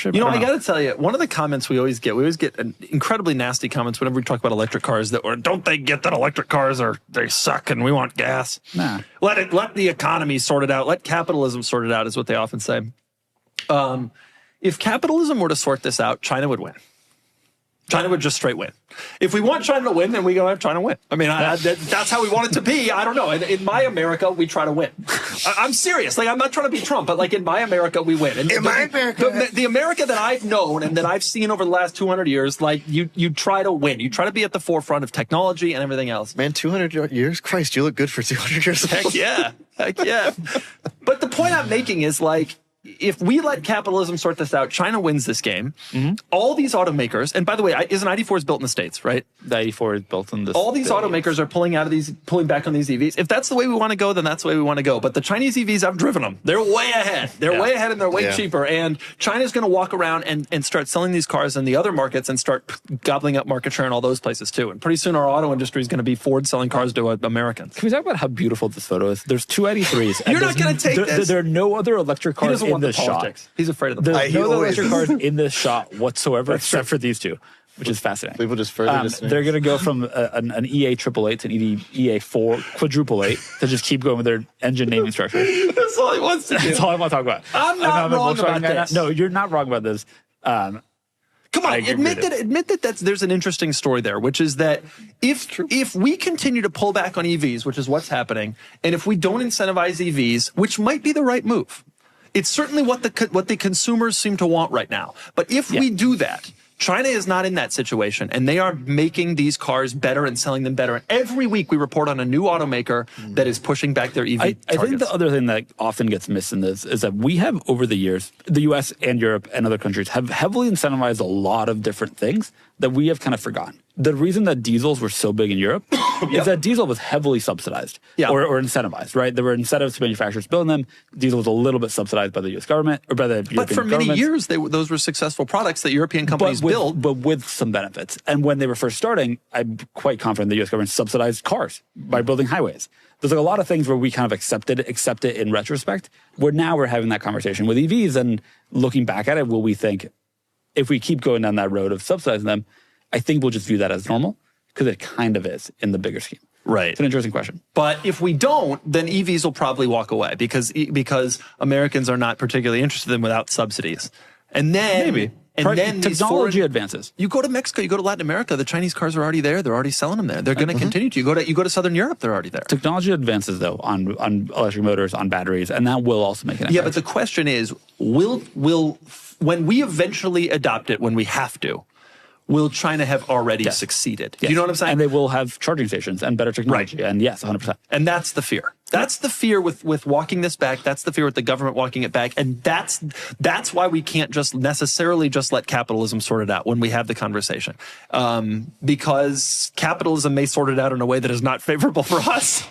ownership? You know, I got to tell you, one of the comments we always get incredibly nasty comments whenever we talk about electric cars or don't they get that electric cars they suck and we want gas? Nah. Let the economy sort it out. Let capitalism sort it out is what they often say. If capitalism were to sort this out, China would win. China would just straight win. If we want China to win, then we go have China win. I mean, that's how we want it to be. I don't know. In my America, we try to win. I'm serious. Like, I'm not trying to be Trump, but like in my America, we win. And in my America, the America that I've known and that I've seen over the last 200 years, like you try to win. You try to be at the forefront of technology and everything else. Man, 200 years? Christ, you look good for 200 years. Heck yeah. Heck yeah. But the point I'm making is like, if we let capitalism sort this out, China wins this game. All these automakers, and by the way, isn't ID4 built in the States, right? The ID4 is built in the All these automakers are pulling back on these EVs. If that's the way we want to go, then that's the way we want to go. But the Chinese EVs, I've driven them. They're way ahead. They're way ahead and they're way cheaper. And China's going to walk around and start selling these cars in the other markets and start gobbling up market share in all those places too. And pretty soon our auto industry is going to be Ford selling cars to Americans. Can we talk about how beautiful this photo is? There's two ID3s. You're not going to take this. There are no other electric cars in this shot. He's afraid of the There's no other electric cars in this shot whatsoever except for these two, which is fascinating. People just further they're going to go from an EA 888 to an EA 4 quadruple 8 to just keep going with their engine naming structure. That's all he wants to do. That's all I want to talk about. I'm not wrong about this. No, you're not wrong about this. Come on, admit that there's an interesting story there, which is that if we continue to pull back on EVs, which is what's happening, and if we don't incentivize EVs, which might be the right move, it's certainly what the consumers seem to want right now. But if we do that, China is not in that situation, and they are making these cars better and selling them better. And every week we report on a new automaker that is pushing back their EV targets. I think the other thing that often gets missed in this is that we have, over the years, the US and Europe and other countries have heavily incentivized a lot of different things that we have kind of forgotten. The reason that diesels were so big in Europe is that diesel was heavily subsidized or incentivized, right? There were incentives to manufacturers building them. Diesel was a little bit subsidized by the US government or by the European government. But for many years, those were successful products that European companies built. But with some benefits. And when they were first starting, I'm quite confident the US government subsidized cars by building highways. There's like a lot of things where we kind of accept it in retrospect, where now we're having that conversation with EVs and looking back at it, will we think, if we keep going down that road of subsidizing them, I think we'll just view that as normal, because it kind of is in the bigger scheme. Right. It's an interesting question. But if we don't, then EVs will probably walk away because Americans are not particularly interested in them without subsidies. And then maybe. And then technology advances. You go to Mexico, you go to Latin America, the Chinese cars are already there. They're already selling them there. They're going to continue to. You go to Southern Europe, they're already there. Technology advances though on electric motors, on batteries, and that will also make an impact. Yeah, but the question is, will when we eventually adopt it, when we have to, will China have already succeeded? Yes. You know what I'm saying? And they will have charging stations and better technology. Right. And yes, 100%. And that's the fear. That's the fear with walking this back. That's the fear with the government walking it back. And that's why we can't just necessarily just let capitalism sort it out when we have the conversation. Because capitalism may sort it out in a way that is not favorable for us.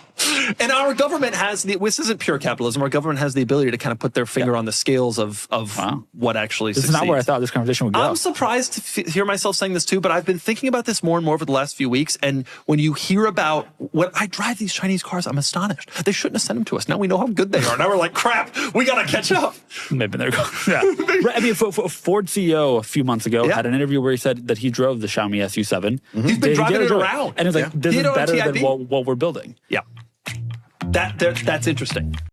And our government this isn't pure capitalism. Our government has the ability to kind of put their finger on the scales of what actually succeeds. This is not where I thought this conversation would go. I'm surprised to hear myself saying this too, but I've been thinking about this more and more over the last few weeks. And when you hear about when I drive these Chinese cars, I'm astonished. They shouldn't have sent them to us. Now we know how good they are. Now we're like, crap, we got to catch up. Maybe they're going. Yeah. I mean, Ford CEO a few months ago had an interview where he said that he drove the Xiaomi SU7. He's been driving it around. And it's like, this is better than what we're building. Yeah. That's interesting.